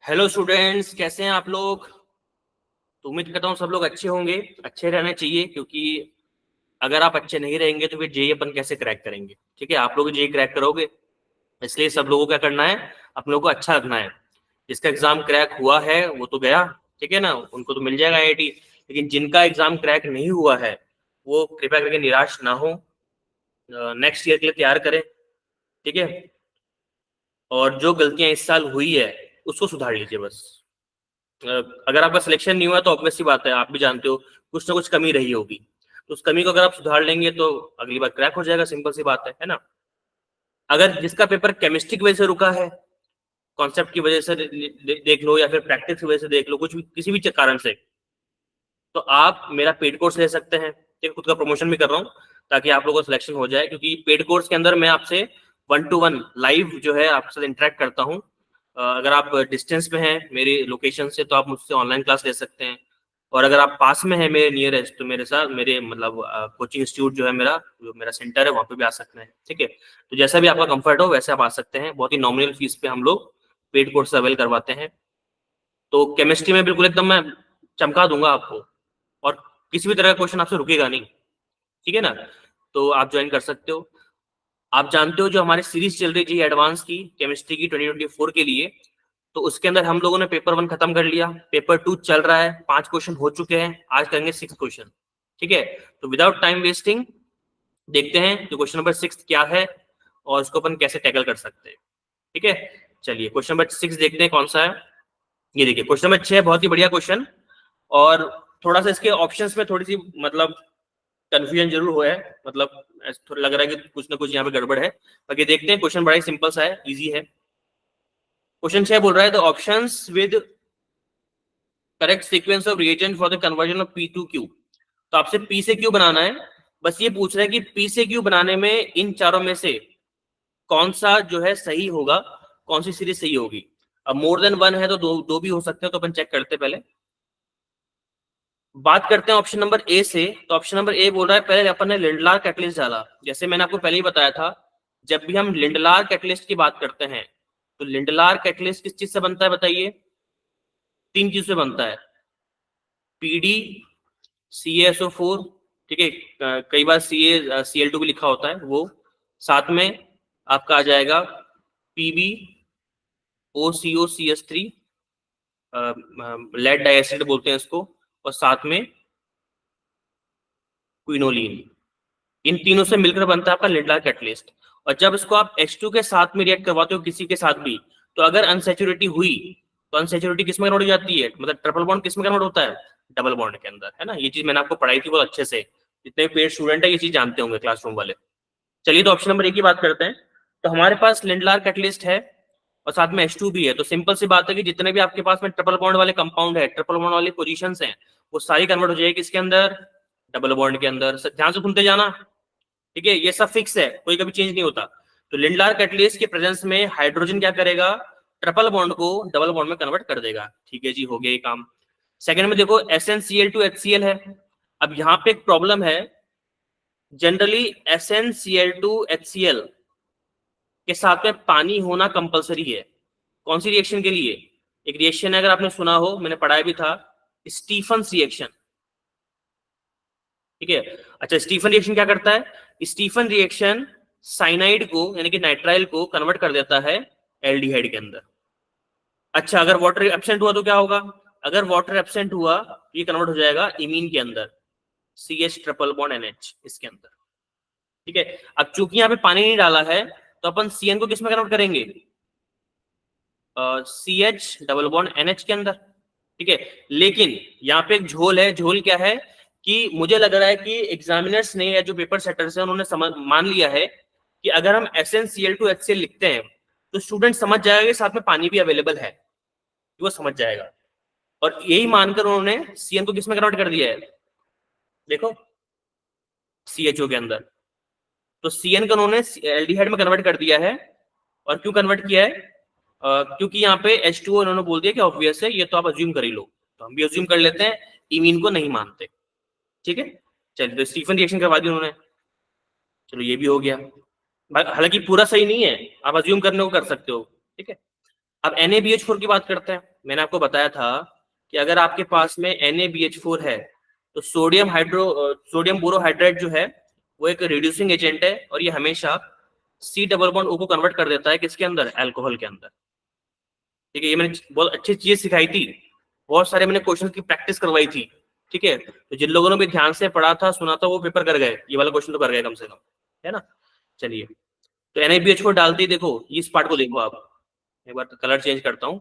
Hello students, कैसे हैं आप लोग। तो उम्मीद करता हूँ सब लोग अच्छे होंगे। अच्छे रहने चाहिए, क्योंकि अगर आप अच्छे नहीं रहेंगे तो फिर जेई अपन कैसे क्रैक करेंगे। ठीक है, आप लोग जेई क्रैक करोगे, इसलिए सब लोगों को क्या करना है, अपने लोगों को अच्छा रखना है। जिसका एग्जाम क्रैक हुआ है वो तो गया, ठीक है ना, उनको तो मिल जाएगा आईआईटी। लेकिन जिनका एग्जाम क्रैक नहीं हुआ है वो कृपया करके निराश ना हो, नेक्स्ट ईयर के लिए तैयार करें। ठीक है, और जो गलतियां इस साल हुई है उसको सुधार लीजिए बस। अगर आपका सिलेक्शन नहीं हुआ तो ऑब्वियस सी बात है, आप भी जानते हो कुछ ना कुछ कमी रही होगी। तो उस कमी को अगर आप सुधार लेंगे तो अगली बार क्रैक हो जाएगा, सिंपल सी बात है ना। अगर जिसका पेपर केमिस्ट्री की वजह से रुका है, कॉन्सेप्ट की वजह से देख लो, या फिर प्रैक्टिस की वजह से देख लो, कुछ भी किसी भी कारण से, तो आप मेरा पेड कोर्स ले सकते हैं। ठीक है, खुद का प्रमोशन भी कर रहा हूँ ताकि आप लोगों का सिलेक्शन हो जाए, क्योंकि पेड कोर्स के अंदर मैं आपसे 1-to-1 लाइव जो है आपके साथ इंटरेक्ट करता हूँ। अगर आप डिस्टेंस पे हैं मेरी लोकेशन से तो आप मुझसे ऑनलाइन क्लास ले सकते हैं, और अगर आप पास में हैं मेरे नियरेस्ट तो मेरे साथ मेरे मतलब कोचिंग इंस्टीट्यूट जो है मेरा, जो मेरा सेंटर है, वहाँ पे भी आ सकते हैं। ठीक है, तो जैसा भी आपका कंफर्ट हो वैसे आप आ सकते हैं। बहुत ही नॉमिनल फीस पे हम लोग पेड कोर्स अवेल करवाते हैं। तो केमिस्ट्री में बिल्कुल एकदम मैं चमका दूंगा आपको, और किसी भी तरह का क्वेश्चन आपसे रुकेगा नहीं। ठीक है ना, तो आप ज्वाइन कर सकते हो। आप जानते हो जो हमारी सीरीज चल रही थी एडवांस की केमिस्ट्री की 2024 के लिए, तो उसके अंदर हम लोगों ने पेपर 1 खत्म कर लिया, पेपर 2 चल रहा है, 5 क्वेश्चन हो चुके हैं, आज करेंगे 6 क्वेश्चन। ठीक है, तो विदाउट टाइम वेस्टिंग देखते हैं कि क्वेश्चन नंबर 6 क्या है और उसको अपन कैसे टैकल कर सकते हैं। ठीक है, चलिए क्वेश्चन नंबर 6 देखते हैं कौन सा है। ये देखिए क्वेश्चन नंबर 6, बहुत ही बढ़िया क्वेश्चन। और थोड़ा सा इसके ऑप्शंस में थोड़ी सी मतलब कंफ्यूजन जरूर हुआ है, मतलब थोड़ा लग रहा है कि कुछ ना कुछ यहाँ पे गड़बड़ है। बाकी देखते हैं, क्वेश्चन बड़ा ही सिंपल सा है, इजी है। क्वेश्चन 6 बोल रहा है the options with correct sequence of reagent for the conversion of P to Q. तो आपसे पी से क्यू बनाना है, बस ये पूछ रहा है कि पी से क्यू बनाने में इन चारों में से कौन सा जो है सही होगा, कौन सी सीरीज सही होगी। अब मोर देन 1 है तो दो भी हो सकते हैं, तो अपन चेक करते हैं पहले। बात करते हैं ऑप्शन नंबर ए से। तो ऑप्शन नंबर ए बोल रहा है पहले अपन ने लिंडलार कैटलिस्ट डाला। जैसे मैंने आपको पहले ही बताया था, जब भी हम लिंडलार कैटलिस्ट की बात करते हैं तो लिंडलार कैटलिस्ट किस चीज से बनता है बताइए। 3 चीज से बनता है, पीडी, CaSO4, ठीक है, कई बार CaCl2 भी लिखा होता है वो, साथ में आपका आ जाएगा पीबी, OCOCH3, लेड डाइएसिड बोलते हैं इसको, और साथ में क्विनोलिन। इन तीनों से मिलकर बनता है आपका लिंडलार कैटलिस्ट। और जब इसको आप H2 के साथ में रिएक्ट करवाते हो किसी के साथ भी, तो अगर अनसेचुरिटी हुई तो अनसेचुरिटी किस में कन्वर्ट हो जाती है, मतलब ट्रिपल बॉन्ड किस में कन्वर्ट होता है, डबल बॉन्ड के अंदर, है ना। ये चीज मैंने आपको पढ़ाई थी बहुत अच्छे से, जितने भी पेड स्टूडेंट है ये चीज जानते होंगे क्लासरूम वाले। चलिए तो ऑप्शन नंबर 1 की बात करते हैं। तो हमारे पास लिंडलार कैटलिस्ट है और साथ में H2 भी है, तो सिंपल सी बात है कि जितने भी आपके पास में ट्रिपल बॉन्ड वाले कंपाउंड है, ट्रिपल बॉन्ड वाली पोजीशंस हैं, वो सारी कन्वर्ट हो जाएगी किसके अंदर, डबल बॉन्ड के अंदर। ध्यान से सुनते जाना, ठीक है, ये सब फिक्स है, कोई कभी चेंज नहीं होता। तो लिंडलार कैटलिस्ट के प्रेजेंस में हाइड्रोजन क्या करेगा, ट्रिपल बॉन्ड को डबल बॉन्ड में कन्वर्ट कर देगा। ठीक है जी, हो गया ये काम। सेकंड में देखो SnCl2HCl है। अब यहाँ पे एक प्रॉब्लम है, जनरली SnCl2HCl के साथ में पानी होना कंपलसरी है। कौन सी रिएक्शन के लिए, एक रिएक्शन है अगर आपने सुना हो, मैंने पढ़ाया भी था, स्टीफन्स रिएक्शन। ठीक है, अच्छा स्टीफन रिएक्शन क्या करता है, स्टीफन रिएक्शन साइनाइड को यानी कि नाइट्राइल को कन्वर्ट कर देता है एल्डिहाइड के अंदर। अच्छा अगर वाटर एब्सेंट हुआ तो क्या होगा, अगर वाटर एब्सेंट हुआ ये कन्वर्ट हो जाएगा इमीन के अंदर, CH ट्रिपल बॉन्ड NH इसके अंदर। ठीक है, अब चूंकि यहाँ पे पानी नहीं डाला है तो अपन CN को किस में कन्वर्ट करेंगे, CH डबल बॉन्ड NH के अंदर। ठीक है, लेकिन यहाँ पे एक झोल है। झोल क्या है कि मुझे लग रहा है कि एग्जामिनर्स ने या जो पेपर सेटर्स हैं उन्होंने मान लिया है कि अगर हम SnCl2HCl लिखते हैं तो स्टूडेंट समझ जाएगा कि साथ में पानी भी अवेलेबल है, वो समझ जाएगा। और यही मानकर उन्होंने CN को किस में कन्वर्ट कर दिया है, देखो CHO के अंदर। तो CN को उन्होंने एल्डिहाइड में कन्वर्ट कर दिया है। और क्यों कन्वर्ट किया है, क्योंकि यहाँ पे H2O उन्होंने बोल दिया कि ऑब्वियस है, ये तो आप अज्यूम कर ही लो, तो हम भी अज्यूम कर लेते हैं, इमीन को नहीं मानते। ठीक है, चलिए तो स्टीफन रिएक्शन करवा दी उन्होंने, चलो ये भी हो गया। हालांकि पूरा सही नहीं है, आप अज्यूम करने को कर सकते हो। ठीक है, अब NaBH4 की बात करते हैं। मैंने आपको बताया था कि अगर आपके पास में NaBH4 है तो सोडियम बोरोहाइड्रेट जो है वो एक रिड्यूसिंग एजेंट है, और ये हमेशा C डबल बॉन्ड O को कन्वर्ट कर देता है किसके अंदर, अल्कोहल के अंदर। ठीक है, ये मैंने बहुत अच्छी चीज सिखाई थी, बहुत सारे मैंने क्वेश्चन की प्रैक्टिस करवाई थी। ठीक है, तो जिन लोगों ने भी ध्यान से पढ़ा था, सुना था, वो पेपर कर गए, ये वाला क्वेश्चन तो कर गए कम से कम, है ना। चलिए, तो NaBH4 डालते ही देखो, इस पार्ट को देखो आप, एक बार कलर चेंज करता हूँ,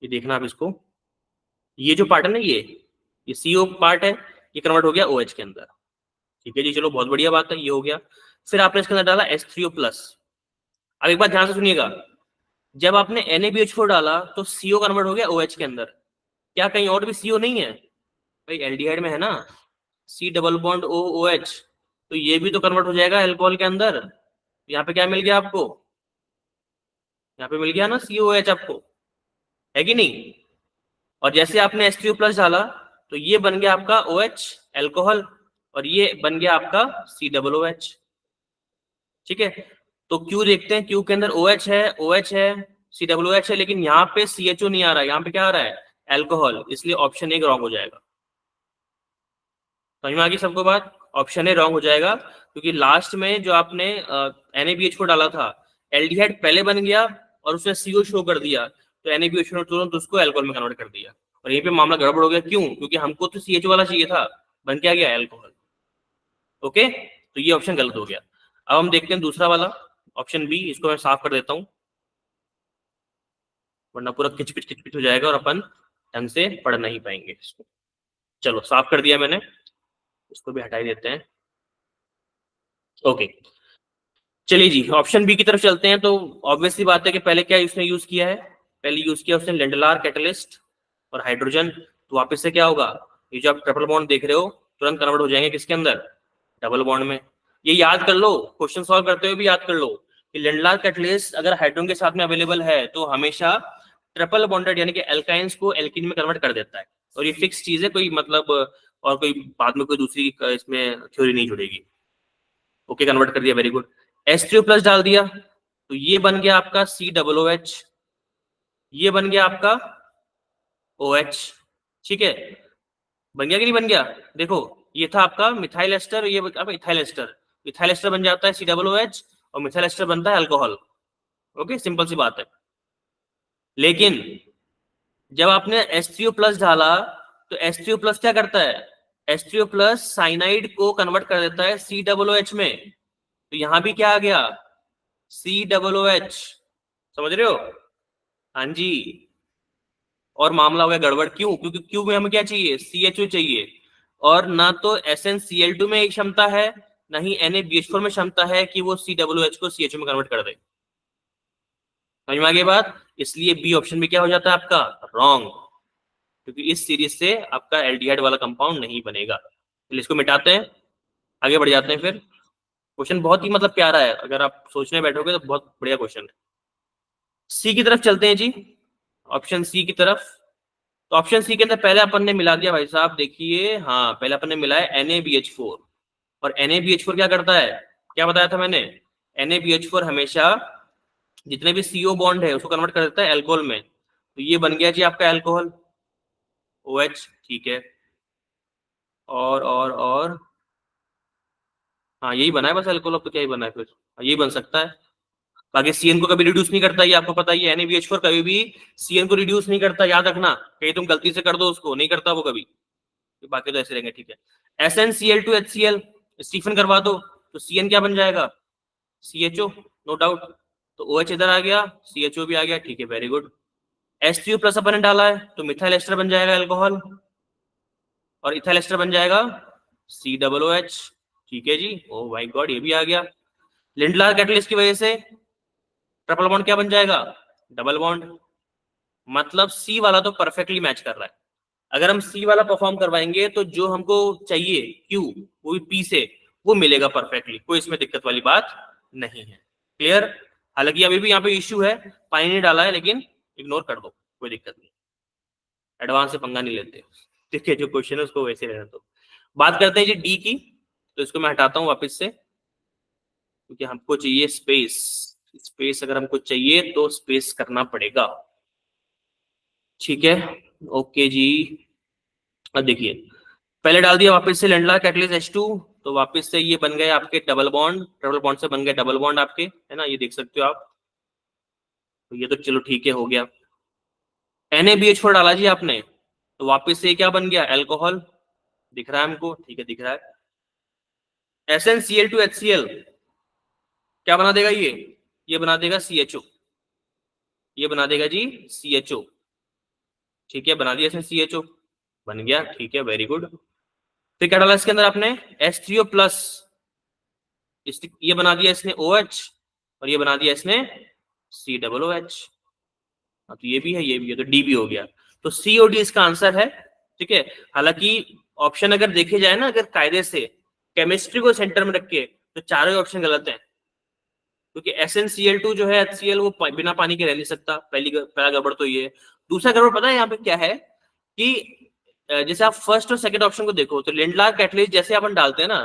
ये देखना आप इसको, ये जो पार्ट है ना, ये CO पार्ट है, ये कन्वर्ट हो गया OH के अंदर। ठीक है जी, चलो बहुत बढ़िया बात है, ये हो गया। फिर आपने इसके अंदर डाला H3O+। अब एक बात ध्यान से सुनिएगा, जब आपने NaBH4 डाला तो CO कन्वर्ट हो गया OH के अंदर। क्या कहीं और भी CO नहीं है भाई? एल्डिहाइड में है ना, C डबल बॉन्ड OOH, तो ये भी तो कन्वर्ट हो जाएगा अल्कोहल के अंदर। यहाँ पे क्या मिल गया आपको, यहाँ पे मिल गया ना COH आपको, है कि नहीं। और जैसे आपने H3O+ डाला तो ये बन गया आपका OH अल्कोहल, और ये बन गया आपका COOH। ठीक है, तो क्यों देखते हैं, क्यों के अंदर OH है, OH है, COOH है, लेकिन यहाँ पे CHO नहीं आ रहा है, यहाँ पे क्या आ रहा है, अल्कोहल, इसलिए ऑप्शन ए रॉन्ग हो जाएगा। समझ में आ गई सबको बात, ऑप्शन ए रॉन्ग हो जाएगा, क्योंकि लास्ट में जो आपने NaBH4 डाला था, एल्डिहाइड पहले बन गया और उसने CO शो कर दिया, तो NaBH4 ने तुरंत उसको अल्कोहल में कन्वर्ट कर दिया, और यहीं पे मामला गड़बड़ हो गया। क्यों? क्योंकि हमको तो CHO वाला चाहिए था, बन क्या गया, अल्कोहल। ओके, तो ये ऑप्शन गलत हो गया। अब हम देखते हैं दूसरा वाला, ऑप्शन बी, इसको मैं साफ कर देता हूँ, वरना पूरा किचपिच किचपिच हो जाएगा और अपन ढंग से पढ़ नहीं पाएंगे इसको। चलो, साफ कर दिया मैंने, इसको भी हटा ही देते हैं। ओके, चलिए जी, ऑप्शन बी की तरफ चलते हैं। तो ऑब्वियसली बात है कि पहले क्या उसने यूज किया है, पहले यूज किया उसने लेंडलार कैटलिस्ट और हाइड्रोजन। तो वापस से क्या होगा, ये जो आप ट्रिपल बॉन्ड देख रहे हो, तुरंत कन्वर्ट हो जाएंगे किसके अंदर, डबल बॉन्ड में। ये याद कर लो, क्वेश्चन सॉल्व करते हुए भी याद कर लो कि लेंडलार कैटलिस्ट अगर हाइड्रोजन के साथ में अवेलेबल है तो हमेशा ट्रिपल बॉन्डेड यानी कि एल्काइंस को एल्किन में कन्वर्ट कर देता है, और ये फिक्स चीज है, कोई मतलब और कोई बाद में कोई दूसरी इसमें थ्योरी नहीं जुड़ेगी। ओके, कन्वर्ट कर दिया, वेरी गुड। H3O+ डाल दिया तो ये बन गया आपका COOH, ये बन गया आपका OH। ठीक है, बन गया कि नहीं बन गया, देखो, ये था आपका मिथाइल एस्टर, ये आपका इथाइल एस्टर, इथाइल एस्टर बन जाता है COOH, और मिथाइल एस्टर बनता है अल्कोहल। ओके, सिंपल सी बात है। लेकिन जब आपने H3O+ डाला तो H3O+ क्या करता है, H3O+ साइनाइड को कन्वर्ट कर देता है COOH में, तो यहां भी क्या आ गया, COOH। समझ रहे हो, हाँ जी। और मामला हो गया गड़बड़, क्यों? क्योंकि क्यू में हमें क्या चाहिए, CHO चाहिए, और ना तो SnCl2 में एक क्षमता है, ना ही NaBH4 में क्षमता है कि वो COOH को CHO में कन्वर्ट कर दे। समझ में आ गई बात, इसलिए बी ऑप्शन में क्या हो जाता है आपका, रॉन्ग, क्योंकि इस सीरीज से आपका एल्डिहाइड वाला कंपाउंड नहीं बनेगा। चलिए, इसको मिटाते हैं, आगे बढ़ जाते हैं। फिर क्वेश्चन बहुत ही मतलब प्यारा है, अगर आप सोचने बैठोगे तो बहुत बढ़िया क्वेश्चन है। सी की तरफ चलते हैं जी, ऑप्शन सी की तरफ। तो ऑप्शन सी के अंदर पहले अपन ने मिला दिया भाई साहब, देखिए, हाँ, पहले अपन ने मिलाया NaBH4, और NaBH4 क्या करता है, क्या बताया था मैंने, NaBH4 हमेशा जितने भी CO बॉन्ड है उसको कन्वर्ट कर देता है अल्कोहल में, तो ये बन गया जी आपका अल्कोहल OH। ठीक है, और हाँ, यही बना है बस अल्कोहल, अब तो क्या ही बना है फिर, यही बन सकता है। बाकी CN को कभी रिड्यूस नहीं करता, ये आपको पता ही है, NaBH4 कभी भी CN को रिड्यूस नहीं करता, याद रखना, कहीं तुम गलती से कर दो उसको, नहीं करता वो कभी, बाकी तो ऐसे रहेंगे। ठीक है, SnCl2HCl स्टीफन करवा दो तो CN क्या बन जाएगा, CHO, नो डाउट। तो OH इधर आ गया, CHO भी आ गया, ठीक है, वेरी गुड। H3O+ अपन ने डाला है तो मिथाइल एस्टर बन जाएगा अल्कोहल, और इथाइल एस्टर बन जाएगा COOH। ठीक है जी, ओ माय गॉड, ये भी आ गया। लिंडलार कैटलिस्ट की वजह से ट्रिपल बॉन्ड क्या बन जाएगा, डबल बॉन्ड। मतलब सी वाला तो परफेक्टली मैच कर रहा है। अगर हम सी वाला परफॉर्म करवाएंगे तो जो हमको चाहिए क्यू, वो भी पी से, वो मिलेगा परफेक्टली, कोई इसमें दिक्कत वाली बात नहीं है। क्लियर? हालांकि अभी भी यहाँ पे इश्यू है, पानी नहीं डाला है, लेकिन इग्नोर कर दो, कोई दिक्कत नहीं, एडवांस से पंगा नहीं लेते। ठीक है, जो क्वेश्चन है उसको वैसे रहने दो। बात करते हैं जी डी की, तो इसको मैं हटाता हूँ वापस से, क्योंकि हमको चाहिए स्पेस। स्पेस अगर हमको चाहिए तो स्पेस करना पड़ेगा, ठीक है। ओके जी, अब देखिए पहले डाल दिया वापस से लेंडला कैटलिस्ट H2, तो वापस से ये बन गए आपके डबल बॉन्ड, ट्रिपल बॉन्ड से बन गए डबल बॉन्ड आपके, है ना, ये देख सकते हो आप। तो ये तो चलो ठीक है, हो गया। NaBH4 डाला जी आपने, तो वापस से क्या बन गया, एल्कोहल, दिख रहा है हमको, ठीक है दिख रहा है। SnCl2HCl क्या बना देगा ये बना देगा CHO, ये बना देगा जी CHO, ठीक है, बना दिया इसने CHO, बन गया, ठीक है, वेरी गुड। फिर क्या डाला इसके अंदर आपने, H3O प्लस, ये बना दिया इसने OH, और ये बना दिया इसने COOH, तो ये भी है ये भी है, तो D भी हो गया, तो COD इसका आंसर है, ठीक है। हालांकि ऑप्शन अगर देखे जाए ना, अगर कायदे से केमिस्ट्री को सेंटर में रख के, तो चारों ऑप्शन गलत है, क्योंकि SnCl2 जो है HCl वो बिना पानी के रह नहीं सकता, पहला गड़बड़ तो ये है। दूसरा गड़बड़ पता है यहाँ पे क्या है कि जैसे आप फर्स्ट और सेकंड ऑप्शन को देखो, तो लेंडलार कैटलिस्ट जैसे अपन डालते हैं ना,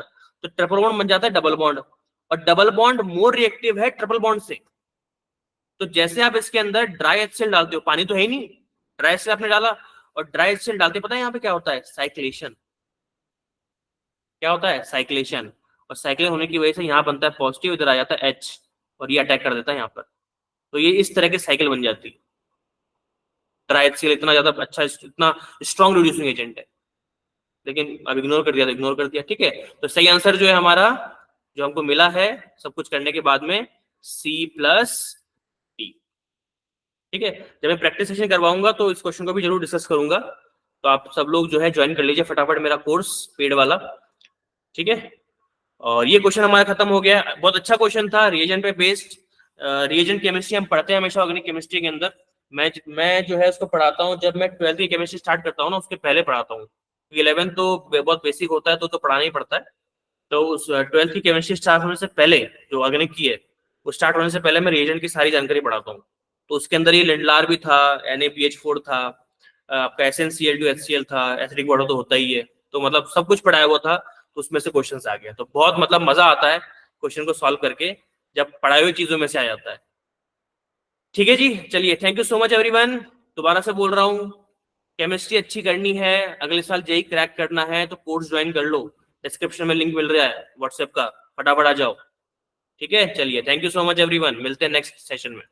तो ट्रिपल बॉन्ड बन जाता है डबल बॉन्ड, और डबल बॉन्ड मोर रिएक्टिव है ट्रिपल बॉन्ड से। तो जैसे आप इसके अंदर ड्राई HCl डालते हो, पानी तो है ही नहीं, ड्राई HCl आपने डाला, और ड्राई HCl डालते पता है यहाँ पे क्या होता है, साइक्लेशन, क्या होता है, साइक्लेशन, और साइक्लेशन होने की वजह से यहाँ बनता है पॉजिटिव, इधर आ जाता है H, और ये अटैक कर देता है यहाँ पर, तो ये इस तरह की साइकिल बन जाती है। ड्राई HCl इतना ज्यादा अच्छा, इतना स्ट्रॉन्ग रिड्यूसिंग एजेंट है, लेकिन अब इग्नोर कर दिया तो इग्नोर कर दिया, ठीक है। तो सही आंसर जो है हमारा, जो हमको मिला है सब कुछ करने के बाद में, C+D, ठीक है। जब मैं प्रैक्टिस सेशन करवाऊंगा तो इस क्वेश्चन को भी जरूर डिस्कस करूंगा, तो आप सब लोग जो है ज्वाइन कर लीजिए फटाफट मेरा कोर्स पेड वाला, ठीक है। और ये क्वेश्चन हमारा खत्म हो गया, बहुत अच्छा क्वेश्चन था, रिएजेंट पे बेस्ड। रिएजेंट केमिस्ट्री हम पढ़ते हैं हमेशा ऑर्गेनिक केमिस्ट्री के अंदर, मैं जो है उसको पढ़ाता हूँ जब मैं 12th की केमिस्ट्री स्टार्ट करता हूँ ना, उसके पहले पढ़ाता हूँ, 11 तो बहुत बेसिक होता है, तो पढ़ाना ही पड़ता है। तो उस 12th की केमिस्ट्री स्टार्ट होने से पहले, जो ऑर्गेनिक की है वो स्टार्ट होने से पहले मैं रिएजेंट की सारी जानकारी पढ़ाता हूँ। तो उसके अंदर ये लेंडलार भी था, NaBH4 था, आपका SnCl2HCl था, एसिडिक वाटर तो होता ही है, तो मतलब सब कुछ पढ़ाया हुआ था, तो उसमें से क्वेश्चन आ गया, तो बहुत मतलब मजा आता है क्वेश्चन को सॉल्व करके, जब पढ़ाई हुई चीजों में से आ जाता है। ठीक है जी, चलिए, thank you so much everyone. दोबारा से बोल रहा हूँ, केमिस्ट्री अच्छी करनी है, अगले साल जेई क्रैक करना है, तो कोर्स ज्वाइन कर लो, डिस्क्रिप्शन में लिंक मिल रहा है व्हाट्सएप का, फटाफट आ जाओ, ठीक है। चलिए, thank you so much everyone, मिलते हैं नेक्स्ट सेशन में।